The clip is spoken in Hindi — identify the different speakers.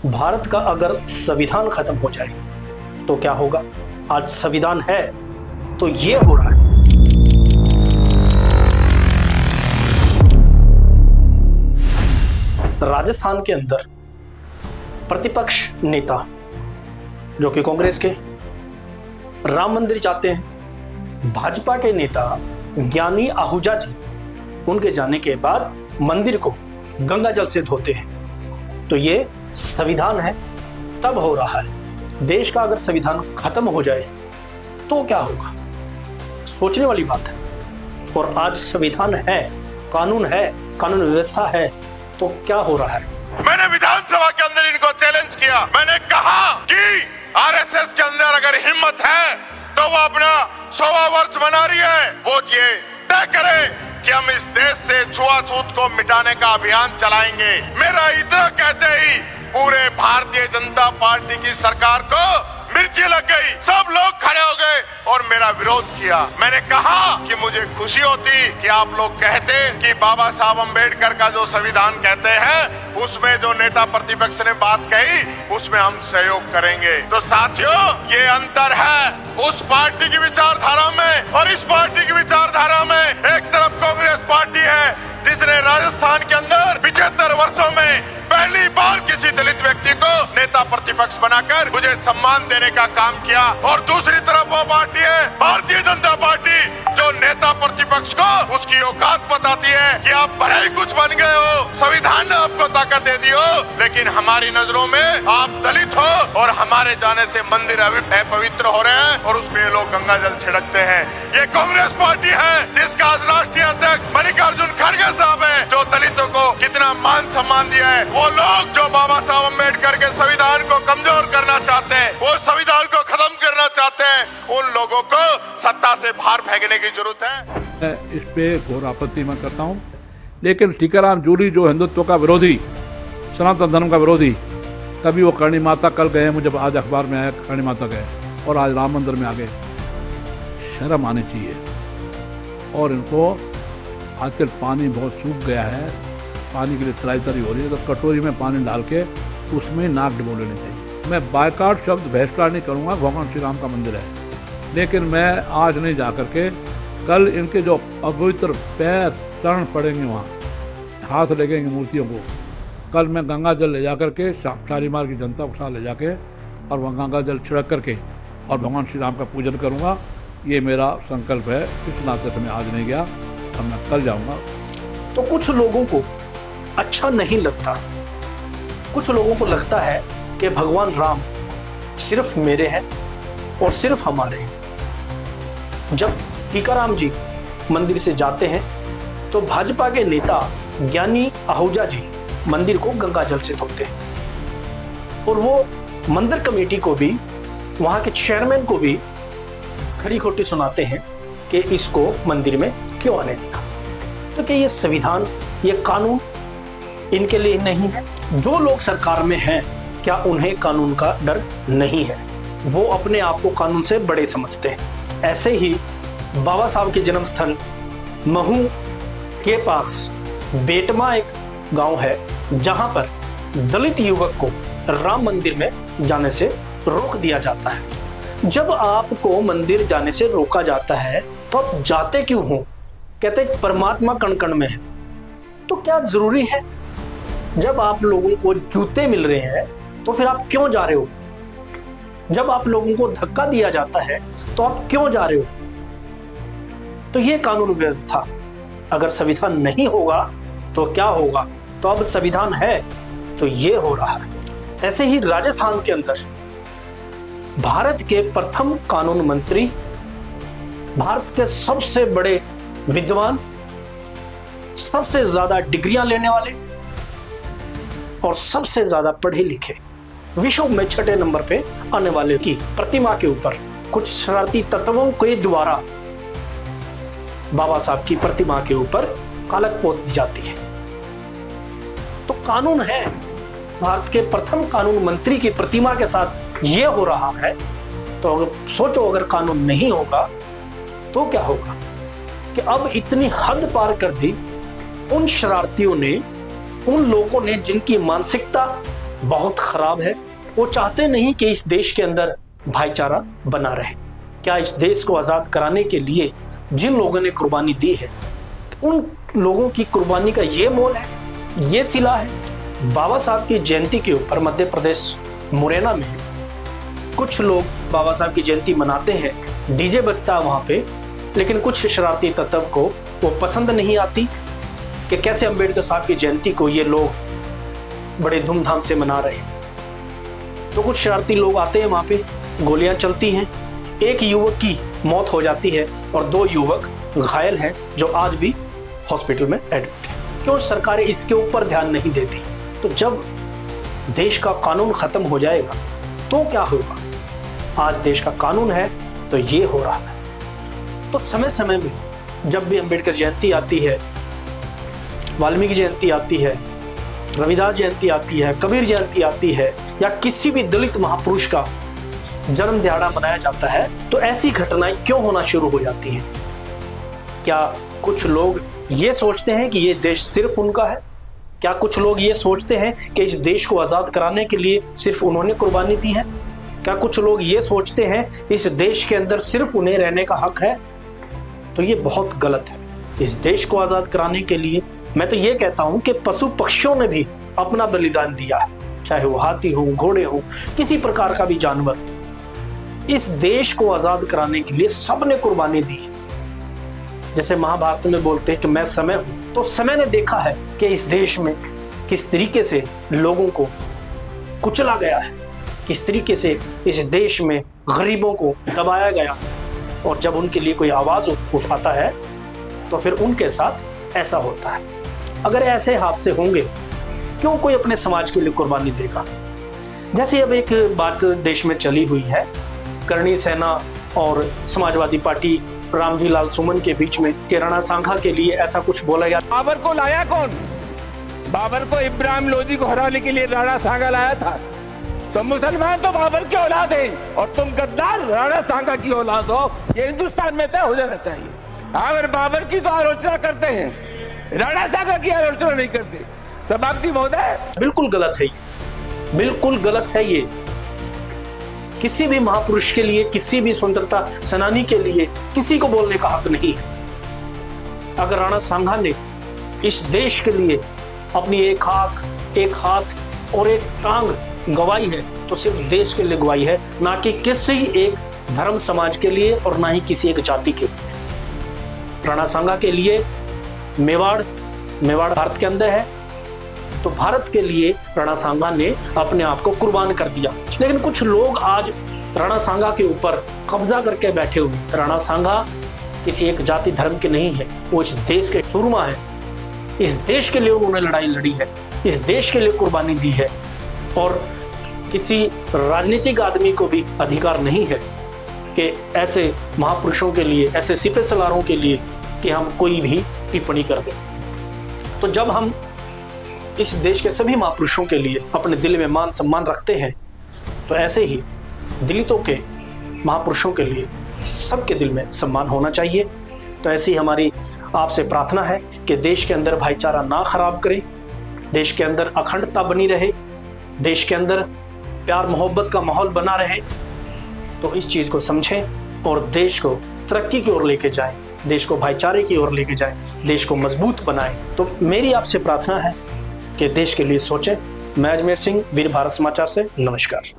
Speaker 1: भारत का अगर संविधान खत्म हो जाए तो क्या होगा। आज संविधान है तो ये हो रहा है। राजस्थान के अंदर प्रतिपक्ष नेता जो कि कांग्रेस के राम मंदिर जाते हैं। भाजपा के नेता ज्ञानी आहूजा जी उनके जाने के बाद मंदिर को गंगा जल से धोते हैं। तो ये संविधान है तब हो रहा है। देश का अगर संविधान खत्म हो जाए तो क्या होगा, सोचने वाली बात है। और आज संविधान है, कानून है, कानून व्यवस्था है, तो क्या हो रहा है।
Speaker 2: मैंने विधानसभा के अंदर इनको चैलेंज किया। मैंने कहा कि आरएसएस के अंदर अगर हिम्मत है तो वो अपना 100वां वर्ष मना रही है, वो ये तय करे कि हम इस देश से छुआछूत को मिटाने का अभियान चलाएंगे। मेरा इतना कहते ही पूरे भारतीय जनता पार्टी की सरकार को मिर्ची लग गई। सब लोग खड़े हो गए और मेरा विरोध किया। मैंने कहा कि मुझे खुशी होती कि आप लोग कहते कि बाबा साहब अम्बेडकर का जो संविधान कहते हैं उसमें जो नेता प्रतिपक्ष ने बात कही उसमें हम सहयोग करेंगे। तो साथियों, ये अंतर है उस पार्टी की विचारधारा में और इस पार्टी की विचारधारा में। एक तरफ कांग्रेस पार्टी है जिसने राजस्थान के अंदर 75 वर्षों में पहली बार किसी दलित व्यक्ति को नेता प्रतिपक्ष बनाकर मुझे सम्मान देने का काम किया, और दूसरी तरफ वो पार्टी है भारतीय जनता पार्टी जो नेता प्रतिपक्ष को उसकी औकात बताती है कि आप भले ही कुछ बन गए हो, संविधान ने आपको ताकत दे दी हो, लेकिन हमारी नजरों में आप दलित हो और हमारे जाने से मंदिर अपवित्र हो रहे हैं और उसमें ये लोग गंगा जल छिड़कते हैं। ये कांग्रेस पार्टी है जिसका आज राष्ट्रीय अध्यक्ष मल्लिकार्जुन खड़गे साहब है, जो दलितों को कितना मान सम्मान दिया है। वो लोग जो बाबा साहब अम्बेडकर के संविधान को कमजोर करना चाहते हैं, वो संविधान को खत्म करना चाहते हैं, उन लोगों को सत्ता से बाहर फेंकने की जरूरत है।
Speaker 3: मैं इस पे घोर आपत्ति मैं करता हूँ। लेकिन टीकाराम जूली जो हिंदुत्व का विरोधी, सनातन धर्म का विरोधी, कभी वो करणी माता कल गए, मुझे आज अखबार में आया करणी माता गए और आज राम मंदिर में आ गए। शर्म आनी चाहिए। और इनको आजकल पानी बहुत सूख गया है, पानी के लिए तराई हो रही है, तो कटोरी में पानी डाल के उसमें नाक डुबो लेने चाहिए। मैं बायकाट शब्द बहिष्कार नहीं करूँगा, भगवान श्री राम का मंदिर है, लेकिन मैं आज नहीं जा करके कल इनके जो अपवित्र पैर चरण पड़ेंगे वहाँ, हाथ लगेंगे मूर्तियों को, कल मैं गंगा जल ले जा करके शालीमार की जनता के साथ ले जाके और वहाँ गंगा जल छिड़क करके और भगवान श्री राम का पूजन करूँगा। ये मेरा संकल्प है। इस नाते से मैं आज नहीं गया और मैं कल जाऊँगा।
Speaker 1: तो कुछ लोगों को अच्छा नहीं लगता, कुछ लोगों को लगता है कि भगवान राम सिर्फ मेरे हैं और सिर्फ हमारे हैं। जब टीकाराम जी मंदिर से जाते हैं तो भाजपा के नेता ज्ञानी आहूजा जी मंदिर को गंगा जल से धोते हैं और वो मंदिर कमेटी को भी, वहां के चेयरमैन को भी खरी खोटी सुनाते हैं कि इसको मंदिर में क्यों आने दिया। तो क्या ये संविधान, ये कानून इनके लिए नहीं है? जो लोग सरकार में हैं क्या उन्हें कानून का डर नहीं है? वो अपने आप को कानून से बड़े समझते हैं। ऐसे ही बाबा साहब के जन्म स्थल महू के पास बेटमा एक गांव है जहां पर दलित युवक को राम मंदिर में जाने से रोक दिया जाता है। जब आपको मंदिर जाने से रोका जाता है तो आप जाते क्यों हो? कहते परमात्मा कण कण में है। तो क्या जरूरी है? जब आप लोगों को जूते मिल रहे हैं तो फिर आप क्यों जा रहे हो? जब आप लोगों को धक्का दिया जाता है तो आप क्यों जा रहे हो? तो ये कानून व्यवस्था, अगर संविधान नहीं होगा तो क्या होगा? तो अब संविधान है तो ये हो रहा है। ऐसे ही राजस्थान के अंदर भारत के प्रथम कानून मंत्री, भारत के सबसे बड़े विद्वान, सबसे ज्यादा डिग्रियां लेने वाले और सबसे ज्यादा पढ़े लिखे, विश्व में 6 नंबर पे आने वाले की प्रतिमा के ऊपर कुछ शरारती तत्वों के द्वारा बाबा साहब की प्रतिमा के ऊपर कालक पोत दी जाती है। तो कानून है, भारत के प्रथम कानून मंत्री की प्रतिमा के साथ ये हो रहा है। तो अगर सोचो, अगर कानून नहीं होगा तो क्या होगा? कि अब इतनी हद पार कर दी उन शरारतियों ने, उन लोगों ने जिनकी मानसिकता बहुत खराब है। वो चाहते नहीं कि इस देश के अंदर भाईचारा बना रहे। क्या इस देश को आज़ाद कराने के लिए जिन लोगों ने कुर्बानी दी है, उन लोगों की कुर्बानी का ये मोल है, ये सिला है? बाबा साहब की जयंती के ऊपर मध्य प्रदेश मुरैना में कुछ लोग बाबा साहब की जयंती मनाते हैं, डीजे बजता है वहाँ पे, लेकिन कुछ शरारती तत्व को वो पसंद नहीं आती कि कैसे अंबेडकर साहब की जयंती को ये लोग बड़े धूमधाम से मना रहे हैं। तो कुछ शरारती लोग आते हैं वहाँ पे, गोलियां चलती हैं, एक युवक की मौत हो जाती है और 2 युवक घायल हैं जो आज भी हॉस्पिटल में एडमिट हैं। क्यों सरकारें इसके ऊपर ध्यान नहीं देती? तो जब देश का कानून खत्म हो जाएगा तो क्या होगा? आज देश का कानून है तो ये हो रहा है। तो समय समय में जब भी अंबेडकर जयंती आती है, वाल्मीकि जयंती आती है, रविदास जयंती आती है, कबीर जयंती आती है, या किसी भी दलित महापुरुष का जन्म दिहाड़ा मनाया जाता है, तो ऐसी घटनाएं क्यों होना शुरू हो जाती हैं? क्या कुछ लोग ये सोचते हैं कि ये देश सिर्फ उनका है? क्या कुछ लोग ये सोचते हैं कि इस देश को आज़ाद कराने के लिए सिर्फ उन्होंने कुर्बानी दी है? क्या कुछ लोग ये सोचते हैं इस देश के अंदर सिर्फ उन्हें रहने का हक है? तो ये बहुत गलत है। इस देश को आज़ाद कराने के लिए मैं तो ये कहता हूँ कि पशु पक्षियों ने भी अपना बलिदान दिया है, चाहे वो हाथी हो, घोड़े हो, किसी प्रकार का भी जानवर। इस देश को आज़ाद कराने के लिए सबने कुर्बानी दी है। जैसे महाभारत में बोलते हैं कि मैं समय हूं, तो समय ने देखा है कि इस देश में किस तरीके से लोगों को कुचला गया है, किस तरीके से इस देश में गरीबों को दबाया गया, और जब उनके लिए कोई आवाज़ उठाता है तो फिर उनके साथ ऐसा होता है। अगर ऐसे हादसे होंगे, क्यों कोई अपने समाज के लिए कुर्बानी देगा? जैसे अब एक बात देश में चली हुई है, करणी सेना और समाजवादी पार्टी रामजी लाल सुमन के बीच में, कि राणा सांघा के लिए ऐसा कुछ बोला गया।
Speaker 4: बाबर को लाया कौन? बाबर को इब्राहिम लोधी को हराने के लिए राणा सांघा लाया था। तो मुसलमान तो बाबर की औलाद है और तुम गद्दार राणा सांघा की औलाद हो, ये हिंदुस्तान में तय हो जाना चाहिए। अगर बाबर की तो आलोचना करते हैं, राणा सांघा की आलोचना नहीं करते। सभापति महोदय,
Speaker 1: बिल्कुल गलत है ये, बिल्कुल गलत है ये। किसी भी महापुरुष के लिए, किसी भी स्वतंत्रता सेनानी के लिए किसी को बोलने का हक नहीं है। अगर राणा सांघा ने इस देश के लिए अपनी एक आंख, एक हाथ और एक टांग गवाई है, तो सिर्फ देश के लिए गवाई है, ना कि किसी एक धर्म समाज के लिए और ना ही किसी एक जाति के लिए। राणा सांघा के लिए मेवाड़ भारत के अंदर है, तो भारत के लिए राणा सांघा ने अपने आप को कुर्बान कर दिया। लेकिन कुछ लोग आज राणा सांघा के ऊपर कब्जा करके बैठे हुए। राणा सांघा किसी एक जाति धर्म के नहीं है, वो इस देश के सूरमा है। इस देश के लिए उन्होंने लड़ाई लड़ी है, इस देश के लिए कुर्बानी दी है, और किसी राजनीतिक आदमी को भी अधिकार नहीं है कि ऐसे महापुरुषों के लिए, ऐसे सिपह सलारों के लिए कि हम कोई भी टिप्पणी कर दें। तो जब हम इस देश के सभी महापुरुषों के लिए अपने दिल में मान सम्मान रखते हैं, तो ऐसे ही दलितों के महापुरुषों के लिए सबके दिल में सम्मान होना चाहिए। तो ऐसी हमारी आपसे प्रार्थना है कि देश के अंदर भाईचारा ना खराब करें, देश के अंदर अखंडता बनी रहे, देश के अंदर प्यार मोहब्बत का माहौल बना रहे। तो इस चीज़ को समझें और देश को तरक्की की ओर लेके जाएं, देश को भाईचारे की ओर लेके जाएं, देश को मजबूत बनाएं। तो मेरी आपसे प्रार्थना है कि देश के लिए सोचें। मैं अजमेर सिंह, वीर भारत समाचार से नमस्कार।